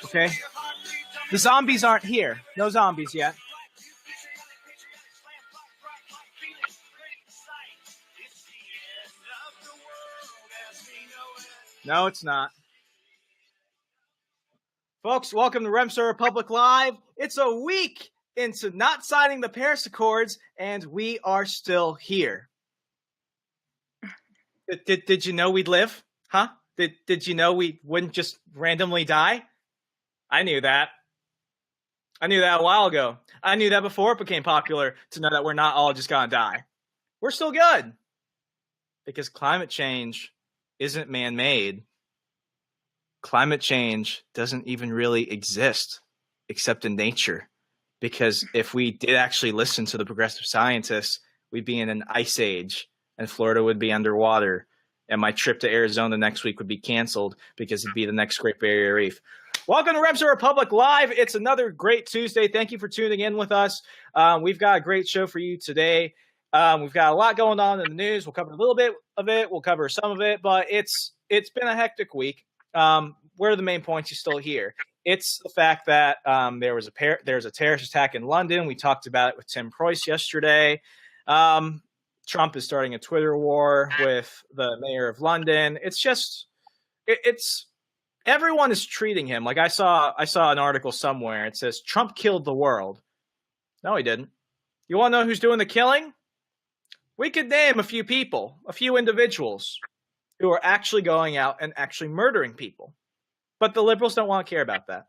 Okay. The zombies aren't here. No zombies yet. No, it's not. Folks, welcome to Remser Republic Live. It's a week into not signing the Paris Accords, and we are still here. Did you know we'd live? Huh? Did you know we wouldn't just randomly die? I knew that. I knew that a while ago. I knew that before it became popular to know that we're not all just gonna die. We're still good. Because climate change isn't man-made. Climate change doesn't even really exist except in nature. Because if we did actually listen to the progressive scientists, we'd be in an ice age and Florida would be underwater. And my trip to Arizona next week would be canceled because it'd be the next Great Barrier Reef. Welcome to Remser Republic Live. It's another great Tuesday. Thank you for tuning in with us. We've got a great show for you today. We've got a lot going on in the news. We'll cover a little bit of it. We'll cover some of it, but it's been a hectic week. Where are the main points you still hear? It's the fact that there was a terrorist attack in London. We talked about it with Tim Preuss yesterday. Trump is starting a Twitter war with the mayor of London. It's just everyone is treating him like I saw an article somewhere. It says Trump killed the world. No, he didn't. You want to know who's doing the killing? We could name a few people, a few individuals who are actually going out and actually murdering people. But the liberals don't want to care about that.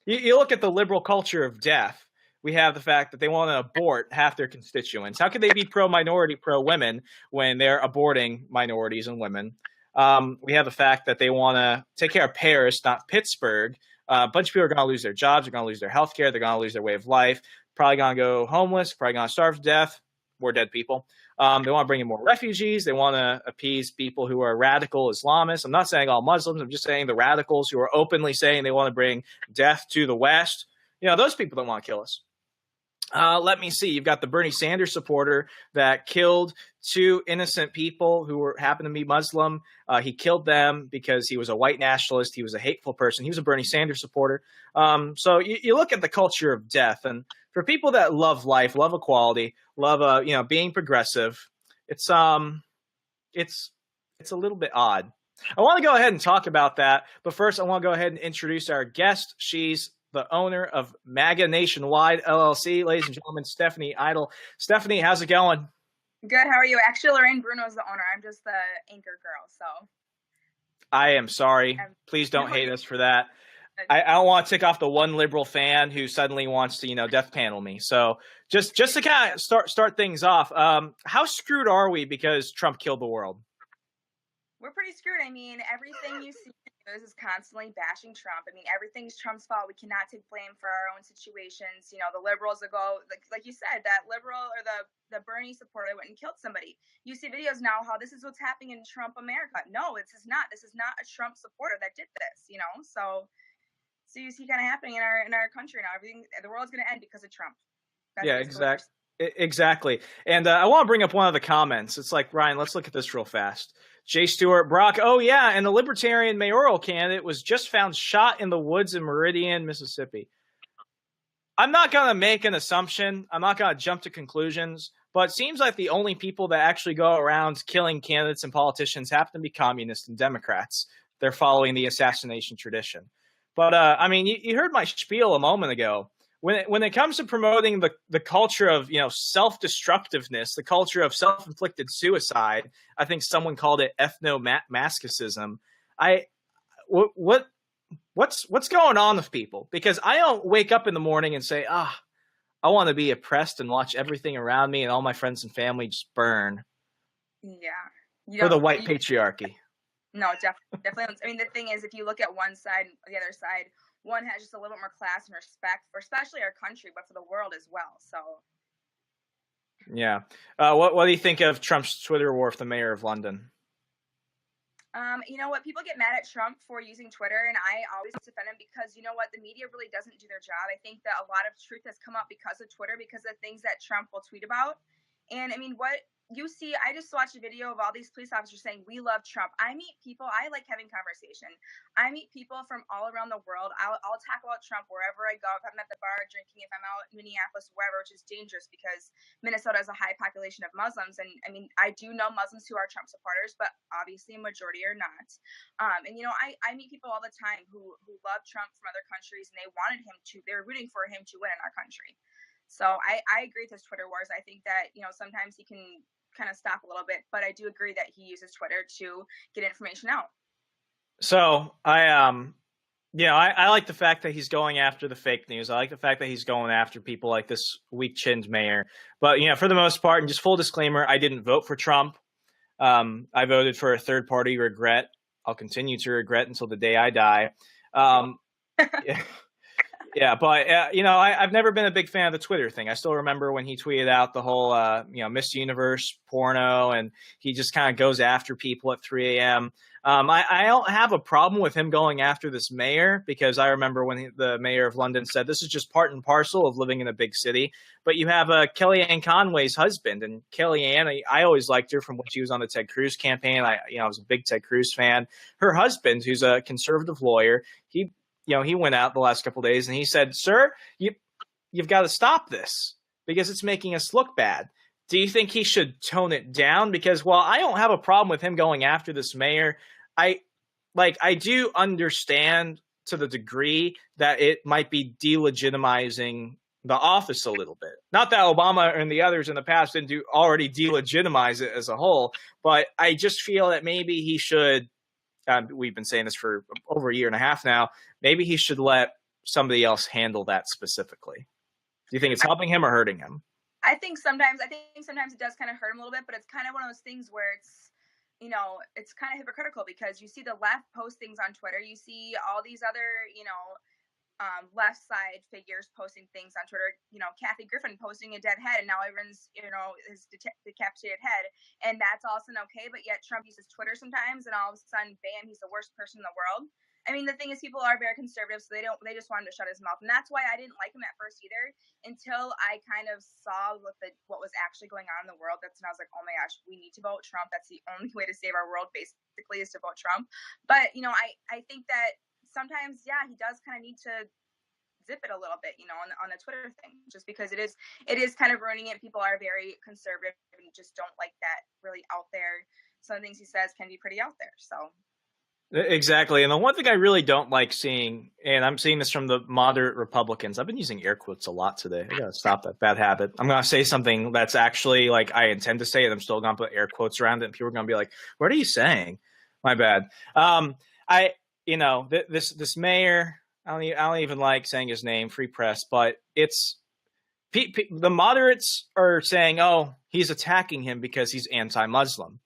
You look at the liberal culture of death. We have the fact that they want to abort half their constituents. How could they be pro-minority, pro-women when they're aborting minorities and women? We have the fact that they want to take care of Paris, not Pittsburgh. A bunch of people are going to lose their jobs. They're going to lose their health care. They're going to lose their way of life. Probably going to go homeless. Probably going to starve to death. We're dead people. They want to bring in more refugees. They want to appease people who are radical Islamists. I'm not saying all Muslims. I'm just saying the radicals who are openly saying they want to bring death to the West. You know, those people don't want to kill us. Let me see. You've got the Bernie Sanders supporter that killed two innocent people who happened to be Muslim. He killed them because he was a white nationalist. He was a hateful person. He was a Bernie Sanders supporter. So you look at the culture of death, and for people that love life, love equality, love being progressive, it's a little bit odd. I want to go ahead and talk about that, but first I want to go ahead and introduce our guest. She's the owner of Maga Nationwide, LLC. Ladies and gentlemen, Stephanie Eitel. Stephanie, how's it going? Good. How are you? Actually, Lorraine Bruno is the owner. I'm just the anchor girl. So I am sorry. Please don't hate us for that. I don't want to tick off the one liberal fan who suddenly wants to, death panel me. So just to kind of start things off, how screwed are we because Trump killed the world? We're pretty screwed. I mean, everything you see in the news is constantly bashing Trump. I mean, everything's Trump's fault. We cannot take blame for our own situations. You know, the liberals that go, like you said, that liberal or the Bernie supporter went and killed somebody. You see videos now how this is what's happening in Trump America. No, this is not. This is not a Trump supporter that did this, So you see kind of happening in our country now. The world's going to end because of Trump. Exactly. And I want to bring up one of the comments. It's like, Ryan, let's look at this real fast. Jay Stewart Brock. Oh, yeah. And the Libertarian mayoral candidate was just found shot in the woods in Meridian, Mississippi. I'm not going to make an assumption. I'm not going to jump to conclusions. But it seems like the only people that actually go around killing candidates and politicians happen to be communists and Democrats. They're following the assassination tradition. But, you heard my spiel a moment ago. When it comes to promoting the culture of self-destructiveness, the culture of self-inflicted suicide, I think someone called it ethno-masochism. What's going on with people? Because I don't wake up in the morning and say, I want to be oppressed and watch everything around me and all my friends and family just burn. Yeah, for the white patriarchy. No, definitely. I mean, the thing is, if you look at one side, the other side. One has just a little bit more class and respect for especially our country, but for the world as well. So, yeah. What do you think of Trump's Twitter war with the mayor of London? You know what? People get mad at Trump for using Twitter, and I always defend him because you know what? The media really doesn't do their job. I think that a lot of truth has come up because of Twitter, because of things that Trump will tweet about. And I mean, what I just watched a video of all these police officers saying, we love Trump. I meet people, I like having conversation. I meet people from all around the world. I'll talk about Trump wherever I go. If I'm at the bar drinking, if I'm out in Minneapolis, wherever, which is dangerous because Minnesota has a high population of Muslims. And I mean, I do know Muslims who are Trump supporters, but obviously a majority are not. And, you know, I meet people all the time who love Trump from other countries, and they're rooting for him to win in our country. So I agree with his Twitter wars. I think that, you know, sometimes he can kind of stop a little bit, but I do agree that he uses Twitter to get information out. So I like the fact that he's going after the fake news. I like the fact that he's going after people like this weak-chinned mayor. But, you know, for the most part, and just full disclaimer, I didn't vote for Trump. I voted for a third-party regret. I'll continue to regret until the day I die. Yeah. Yeah, but, you know, I've never been a big fan of the Twitter thing. I still remember when he tweeted out the whole, you know, Miss Universe porno, and he just kind of goes after people at 3 a.m. I don't have a problem with him going after this mayor, because I remember when the mayor of London said this is just part and parcel of living in a big city. But you have Kellyanne Conway's husband, and Kellyanne, I always liked her from when she was on the Ted Cruz campaign. I was a big Ted Cruz fan. Her husband, who's a conservative lawyer, he went out the last couple of days and he said, "Sir, you've got to stop this because it's making us look bad." Do you think he should tone it down? Because while I don't have a problem with him going after this mayor, I do understand to the degree that it might be delegitimizing the office a little bit. Not that Obama and the others in the past didn't already delegitimize it as a whole, but I just feel that maybe he should. We've been saying this for over a year and a half now. Maybe he should let somebody else handle that specifically. Do you think it's helping him or hurting him? I think sometimes it does kind of hurt him a little bit, but it's kind of one of those things where it's, you know, it's kind of hypocritical because you see the left post things on Twitter. You see all these other, you know, left side figures posting things on Twitter. You know, Kathy Griffin posting a dead head, and now everyone's, you know, his decapitated head, and that's also okay. But yet Trump uses Twitter sometimes, and all of a sudden, bam, he's the worst person in the world. I mean, the thing is, people are very conservative, so they just want him to shut his mouth, and that's why I didn't like him at first either, until I kind of saw what was actually going on in the world. That's when I was like, oh my gosh, we need to vote Trump. That's the only way to save our world, basically, is to vote Trump. But you know, I think that sometimes, yeah, he does kind of need to zip it a little bit, you know, on the Twitter thing, just because it is kind of ruining it. People are very conservative and just don't like that really out there. Some of the things he says can be pretty out there. So exactly. And the one thing I really don't like seeing, and I'm seeing this from the moderate Republicans, I've been using air quotes a lot today. I gotta stop that bad habit. I'm gonna say something that's actually like I intend to say, and I'm still gonna put air quotes around it, and people are gonna be like, "What are you saying?" My bad. This mayor, I don't even like saying his name, Free Press, but it's the moderates are saying, "Oh, he's attacking him because he's anti-Muslim."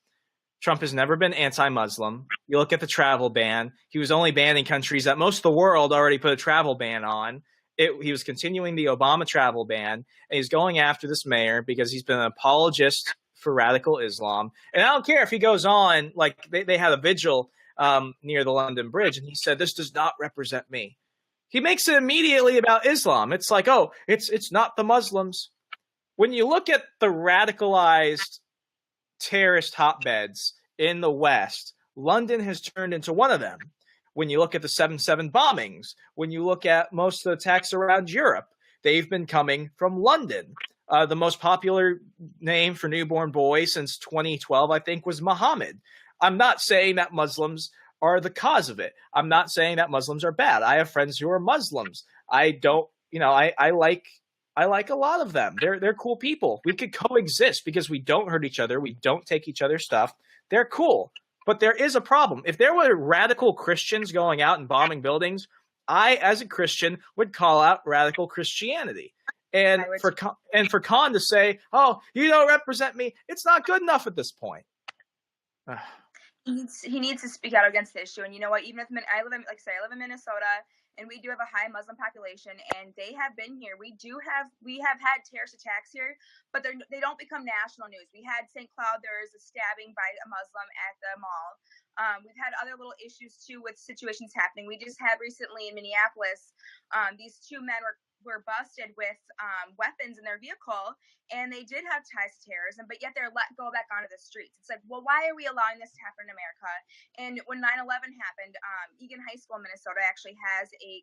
Trump has never been anti-Muslim. You look at the travel ban. He was only banning countries that most of the world already put a travel ban on. He was continuing the Obama travel ban, and he's going after this mayor because he's been an apologist for radical Islam. And I don't care if he goes on, like they had a vigil near the London Bridge, and he said, "This does not represent me." He makes it immediately about Islam. It's like, oh, it's not the Muslims. When you look at the radicalized terrorist hotbeds in the West, London has turned into one of them. When you look at the 7/7 bombings, when you look at most of the attacks around Europe, they've been coming from London. The most popular name for newborn boys since 2012, I think, was Muhammad. I'm not saying that Muslims are the cause of it. I'm not saying that Muslims are bad. I have friends who are Muslims. I don't, you know, I like a lot of them. They're cool people. We could coexist because we don't hurt each other. We don't take each other's stuff. They're cool. But there is a problem. If there were radical Christians going out and bombing buildings, I, as a Christian, would call out radical Christianity. And for Khan to say, "Oh, you don't represent me," it's not good enough at this point. He needs to speak out against the issue. And you know what? Even if I live in Minnesota, and we do have a high Muslim population, and they have been here. We have had terrorist attacks here, but they don't become national news. We had St. Cloud. There was a stabbing by a Muslim at the mall. We've had other little issues too with situations happening. We just had recently in Minneapolis, these two men were busted with weapons in their vehicle, and they did have ties to terrorism, but yet they're let go back onto the streets. It's like, well, why are we allowing this to happen in America? And when 9/11 happened, Egan High School in Minnesota actually has a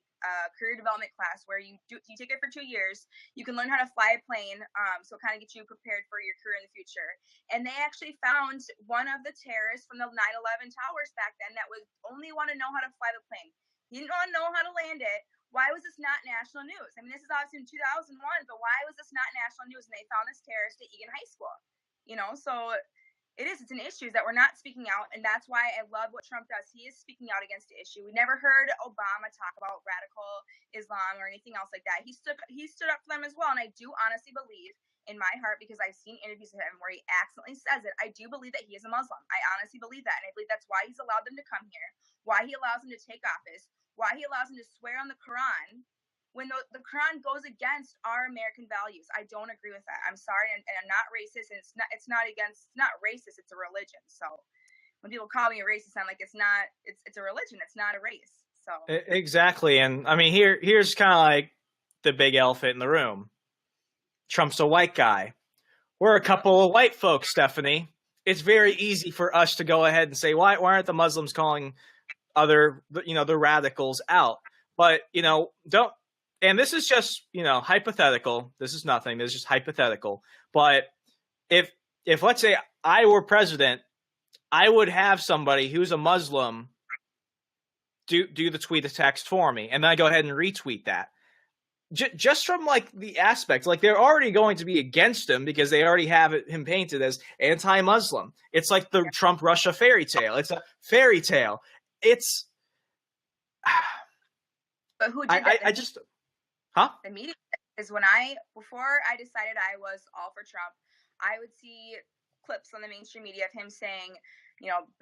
career development class where you take it for 2 years. You can learn how to fly a plane, so it kind of gets you prepared for your career in the future. And they actually found one of the terrorists from the 9/11 towers back then that would only want to know how to fly the plane. He didn't want to know how to land it. Why was this not national news? I mean, this is obviously in 2001, but why was this not national news? And they found this terrorist at Egan High School. So it's an issue that we're not speaking out, and that's why I love what Trump does. He is speaking out against the issue. We never heard Obama talk about radical Islam or anything else like that. He stood up for them as well, and I do honestly believe in my heart, because I've seen interviews of him where he accidentally says it, I do believe that he is a Muslim. I honestly believe that, and I believe that's why he's allowed them to come here, why he allows them to take office, why he allows them to swear on the Quran when the Quran goes against our American values. I don't agree with that. I'm sorry, and I'm not racist, and it's not racist, it's a religion. So when people call me a racist, I'm like, it's a religion, it's not a race. So exactly. And I mean, here's kind of like the big elephant in the room. Trump's a white guy. We're a couple of white folks, Stephanie. It's very easy for us to go ahead and say, why aren't the Muslims calling the radicals out? But, don't, and this is just, hypothetical. This is nothing. This is just hypothetical. But if let's say I were president, I would have somebody who's a Muslim do the tweet the text for me. And then I go ahead and retweet that. Just from like the aspect, like they're already going to be against him because they already have him painted as anti-Muslim. It's like the Trump Russia fairy tale. It's a fairy tale. It's. But who did that? The media is before I decided I was all for Trump, I would see clips on the mainstream media of him saying,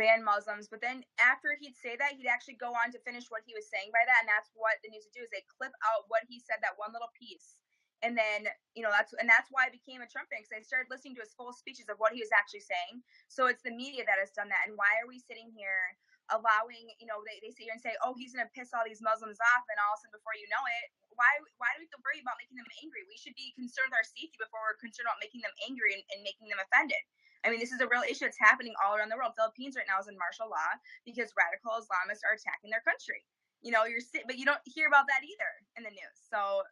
ban Muslims. But then after he'd say that, he'd actually go on to finish what he was saying by that. And that's what the news would do, is they clip out what he said, that one little piece. And then, that's why I became a Trump fan, because I started listening to his full speeches of what he was actually saying. So it's the media that has done that. And why are we sitting here allowing, they sit here and say, oh, he's going to piss all these Muslims off. And all of a sudden, before you know it, why do we have to worry about making them angry? We should be concerned with our safety before we're concerned about making them angry and making them offended. I mean, this is a real issue that's happening all around the world. Philippines right now is in martial law because radical Islamists are attacking their country. But you don't hear about that either in the news. So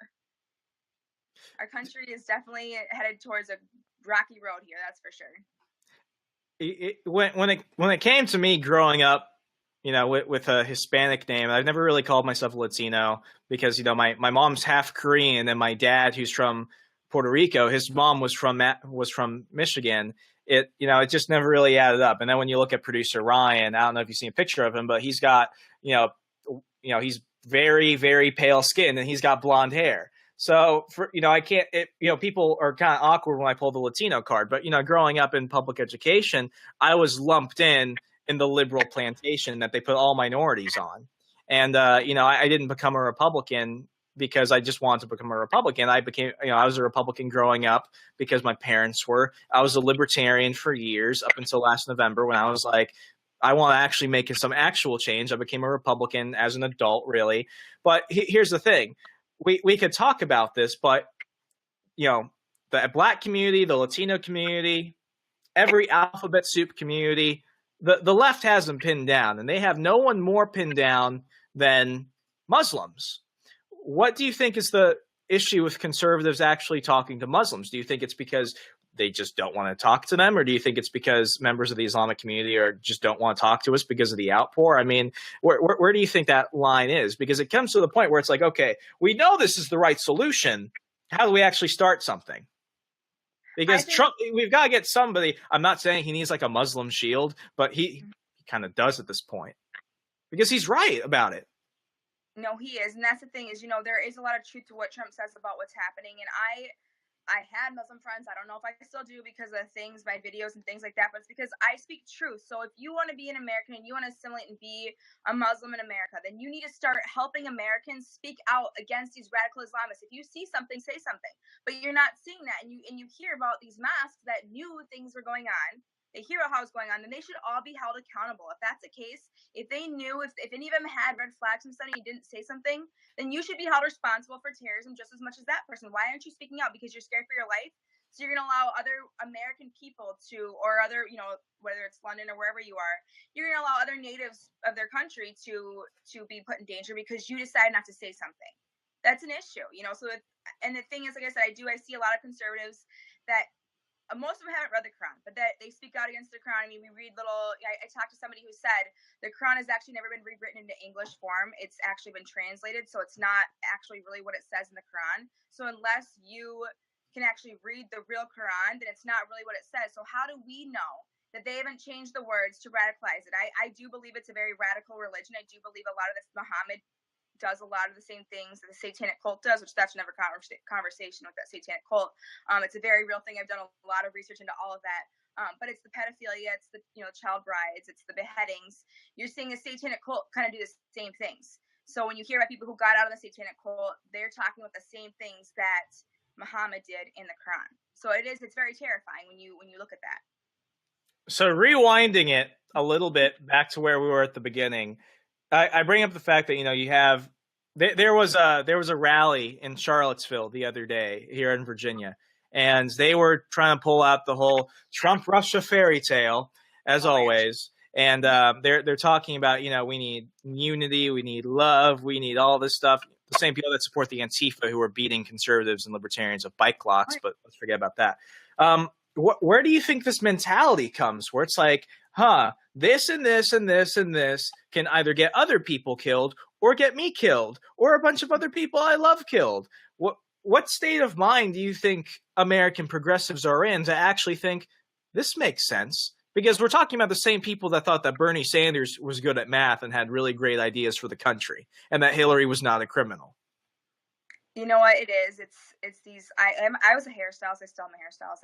our country is definitely headed towards a rocky road here. That's for sure. When it came to me growing up, with a Hispanic name, I've never really called myself a Latino because, my mom's half Korean, and my dad, who's from Puerto Rico, his mom was from Michigan. It just never really added up. And then when you look at producer Ryan, I don't know if you've seen a picture of him, but he's got, he's very, very pale skin, and he's got blonde hair. So I can't, people are kind of awkward when I pull the Latino card, but, growing up in public education, I was lumped in the liberal plantation that they put all minorities on. And, I didn't become a Republican because I just wanted to become a Republican. I was a Republican growing up because my parents were. I was a libertarian for years up until last November, when I was like, I want to actually make some actual change. I became a Republican as an adult, really. But here's the thing. We could talk about this, but, the Black community, the Latino community, every alphabet soup community, the left has them pinned down, and they have no one more pinned down than Muslims. What do you think is the issue with conservatives actually talking to Muslims? Do you think it's because they just don't want to talk to them, or do you think it's because members of the Islamic community just don't want to talk to us because of the outpour? I mean, where do you think that line is? Because it comes to the point where it's like, okay, we know this is the right solution. How do we actually start something? Because Trump, we've got to get somebody. I'm not saying he needs like a Muslim shield, but he kind of does at this point, because he's right about it. No, he is. And that's the thing is, there is a lot of truth to what Trump says about what's happening. And I had Muslim friends. I don't know if I still do because of things, my videos and things like that, but it's because I speak truth. So if you want to be an American and you want to assimilate and be a Muslim in America, then you need to start helping Americans speak out against these radical Islamists. If you see something, say something. But you're not seeing that. And you hear about these mosques that knew things were going on, they hear about how it's going on, then they should all be held accountable. If that's the case, if they knew, if any of them had red flags from something, you didn't say something, then you should be held responsible for terrorism just as much as that person. Why aren't you speaking out? Because you're scared for your life? So you're going to allow other American people to, or other, whether it's London or wherever you are, you're going to allow other natives of their country to be put in danger because you decide not to say something. That's an issue, So, and the thing is, like I said, I see a lot of conservatives that most of them haven't read the Quran, but that they speak out against the Quran. I mean, we read I talked to somebody who said the Quran has actually never been rewritten into English form. It's actually been translated, so it's not actually really what it says in the Quran. So unless you can actually read the real Quran, then it's not really what it says. So how do we know that they haven't changed the words to radicalize it? I do believe it's a very radical religion. I do believe a lot of this Muhammad does a lot of the same things that the satanic cult does, which that's another conversation with that satanic cult. It's a very real thing. I've done a lot of research into all of that. But it's the pedophilia, it's the child brides, it's the beheadings. You're seeing a satanic cult kind of do the same things. So when you hear about people who got out of the satanic cult, they're talking about the same things that Muhammad did in the Quran. So it's very terrifying when you look at that. So rewinding it a little bit back to where we were at the beginning, I bring up the fact that you have there was a rally in Charlottesville the other day here in Virginia, and they were trying to pull out the whole Trump Russia fairy tale as always, and they're talking about we need unity, we need love, we need all this stuff. The same people that support the Antifa who are beating conservatives and libertarians with bike clocks, but let's forget about that. Where do you think this mentality comes where it's like, this and this and this and this can either get other people killed or get me killed or a bunch of other people I love killed? What state of mind do you think American progressives are in to actually think this makes sense? Because we're talking about the same people that thought that Bernie Sanders was good at math and had really great ideas for the country and that Hillary was not a criminal. You know what it is? It's these. I was a hairstylist. I still am a hairstylist.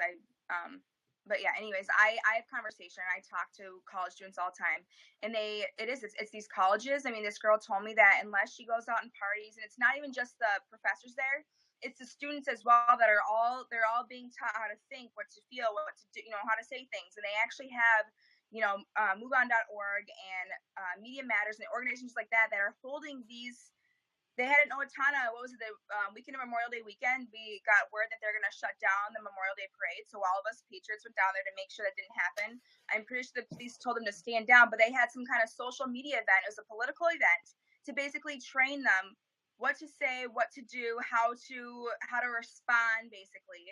But yeah. Anyways, I have conversation. I talk to college students all the time, and it's these colleges. I mean, this girl told me that unless she goes out and parties, and it's not even just the professors there, it's the students as well that they're all being taught how to think, what to feel, what to do, how to say things, and they actually have MoveOn.org and Media Matters and organizations like that are holding these. They had in Owatonna, what was it, the weekend of Memorial Day weekend, we got word that they're going to shut down the Memorial Day parade. So all of us patriots went down there to make sure that didn't happen. I'm pretty sure the police told them to stand down, but they had some kind of social media event. It was a political event to basically train them what to say, what to do, how to respond, basically.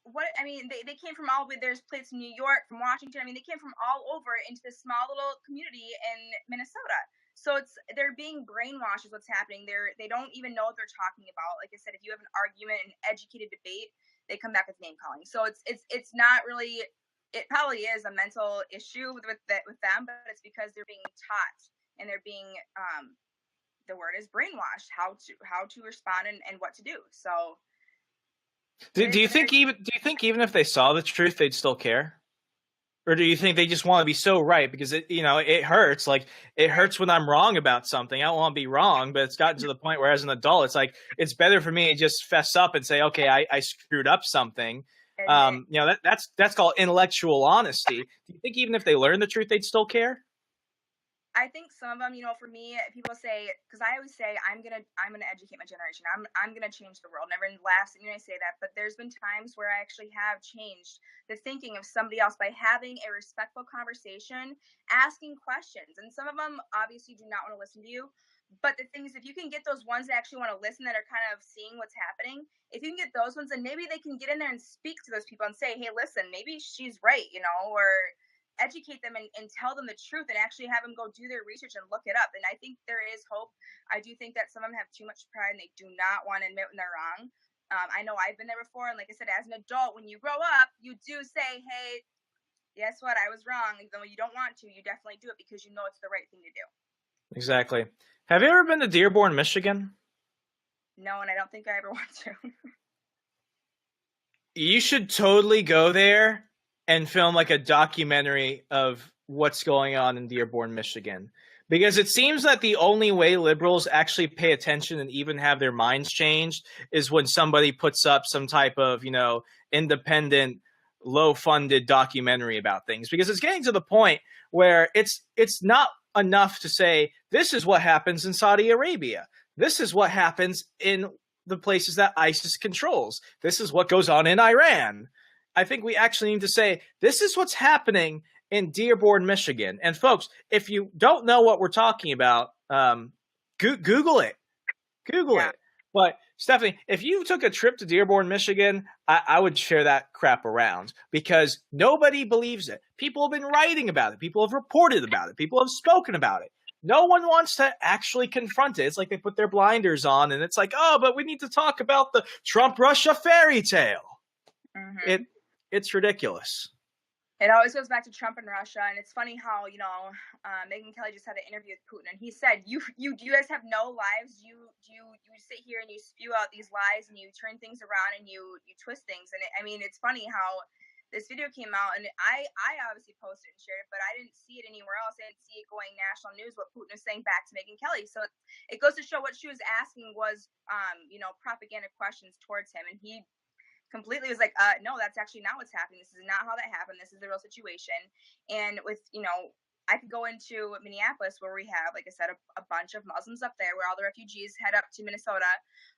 They came from all over. There's places from New York, from Washington. They came from all over into this small little community in Minnesota. So they're being brainwashed is what's happening. They don't even know what they're talking about. Like I said, if you have an argument and educated debate, they come back with name calling. So it's not really. It probably is a mental issue with them, but it's because they're being taught and they're being the word is brainwashed how to respond and what to do. So do you think even if they saw the truth, they'd still care? Or do you think they just want to be so right because it hurts? Like it hurts when I'm wrong about something. I don't want to be wrong, but it's gotten to the point where as an adult, it's like it's better for me to just fess up and say, okay, I screwed up something. That's called intellectual honesty. Do you think even if they learn the truth, they'd still care? I think some of them, for me, people say, because I always say I'm gonna educate my generation. I'm gonna change the world. Never last, I say that, but there's been times where I actually have changed the thinking of somebody else by having a respectful conversation, asking questions. And some of them obviously do not want to listen to you. But the thing is, if you can get those ones that actually want to listen, that are kind of seeing what's happening, if you can get those ones, then maybe they can get in there and speak to those people and say, hey, listen, maybe she's right, or educate them and tell them the truth and actually have them go do their research and look it up. And I think there is hope. I do think that some of them have too much pride and they do not want to admit when they're wrong. I know I've been there before. And like I said, as an adult, when you grow up, you do say, hey, guess what? I was wrong. Even though you don't want to, you definitely do it because you know it's the right thing to do. Exactly. Have you ever been to Dearborn, Michigan? No, and I don't think I ever want to. You should totally go there and film like a documentary of what's going on in Dearborn, Michigan. Because it seems that the only way liberals actually pay attention and even have their minds changed is when somebody puts up some type of, independent low-funded documentary about things, because it's getting to the point where it's not enough to say this is what happens in Saudi Arabia. This is what happens in the places that ISIS controls. This is what goes on in Iran. I think we actually need to say this is what's happening in Dearborn, Michigan. And folks, if you don't know what we're talking about, Google it. Google it. But Stephanie, if you took a trip to Dearborn, Michigan, I would share that crap around, because nobody believes it. People have been writing about it. People have reported about it. People have spoken about it. No one wants to actually confront it. It's like they put their blinders on, and it's like, oh, but we need to talk about the Trump-Russia fairy tale. Mm-hmm. It's ridiculous. It always goes back to Trump and Russia, and it's funny how, Megyn Kelly just had an interview with Putin, and he said, "You guys have no lives. You sit here and you spew out these lies, and you turn things around, and you twist things." And it's funny how this video came out, and I obviously posted and shared it, but I didn't see it anywhere else. I didn't see it going national news, what Putin was saying back to Megyn Kelly. So it goes to show what she was asking was, propaganda questions towards him, and he completely was like, no, that's actually not what's happening. This is not how that happened. This is the real situation. And with, I could go into Minneapolis, where we have, like I said, a bunch of Muslims up there, where all the refugees head up to Minnesota.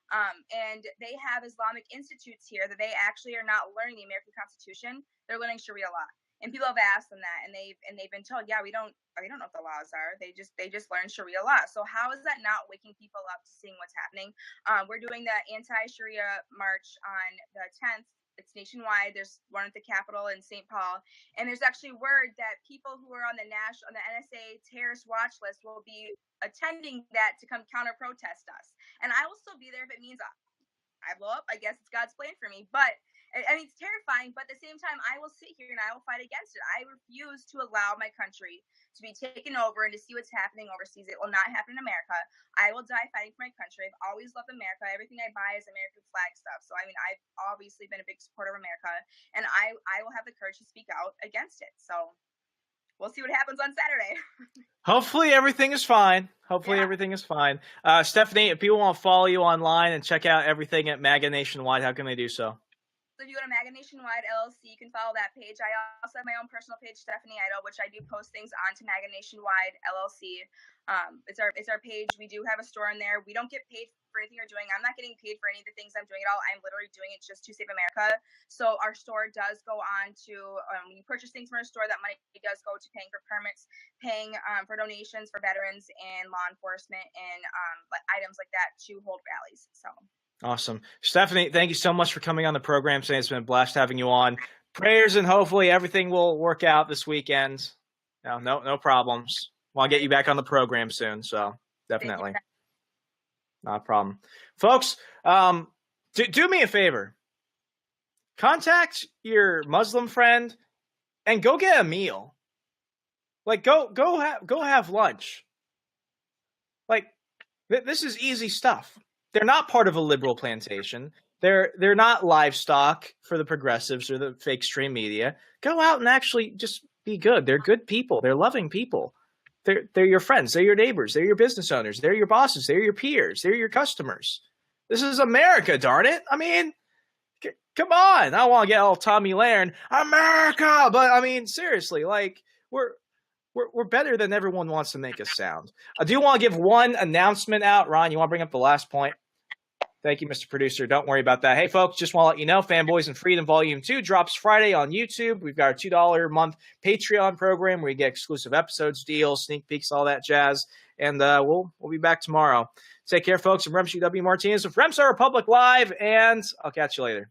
And they have Islamic institutes here that they actually are not learning the American Constitution. They're learning Sharia law. And people have asked them that, and they've been told, yeah, we don't know what the laws are. They just learn Sharia law. So how is that not waking people up to seeing what's happening? We're doing the anti-Sharia march on the 10th. It's nationwide. There's one at the Capitol in St. Paul, and there's actually word that people who are on the NSA terrorist watch list will be attending that to come counter protest us. And I will still be there if it means I blow up. I guess it's God's plan for me, but it's terrifying, but at the same time, I will sit here and I will fight against it. I refuse to allow my country to be taken over and to see what's happening overseas. It will not happen in America. I will die fighting for my country. I've always loved America. Everything I buy is American flag stuff. So, I've obviously been a big supporter of America, and I will have the courage to speak out against it. So we'll see what happens on Saturday. Hopefully everything is fine. Everything is fine. Stephanie, if people want to follow you online and check out everything at Maga Nationwide, how can they do so? So if you go to Maga Nationwide LLC, you can follow that page. I also have my own personal page, Stephanie Eitel, which I do post things onto Maga Nationwide LLC. It's our page. We do have a store in there. We don't get paid for anything you're doing. I'm not getting paid for any of the things I'm doing at all. I'm literally doing it just to save America. So our store does go on to, when you purchase things from our store, that money does go to paying for permits, paying for donations for veterans and law enforcement, and items like that to hold rallies. So. Awesome. Stephanie, thank you so much for coming on the program today. It's been a blast having you on. Prayers, and hopefully everything will work out this weekend. No problems. Well, I'll get you back on the program soon, so definitely. Not a problem. Folks, do me a favor. Contact your Muslim friend and go get a meal. Like, go have lunch. Like, this is easy stuff. They're not part of a liberal plantation. They're not livestock for the progressives or the fake stream media. Go out and actually just be good. They're good people. They're loving people. They're your friends. They're your neighbors. They're your business owners. They're your bosses. They're your peers. They're your customers. This is America, darn it. Come on. I don't want to get all Tommy Lahren, America, but seriously, like we're better than everyone wants to make us sound. I do want to give one announcement out. Ron, you want to bring up the last point? Thank you, Mr. Producer. Don't worry about that. Hey, folks, just want to let you know, Fanboys and Freedom Volume 2 drops Friday on YouTube. We've got our $2 a month Patreon program where you get exclusive episodes, deals, sneak peeks, all that jazz. And we'll be back tomorrow. Take care, folks. I'm Rems UW Martinez with Rems Republic Live, and I'll catch you later.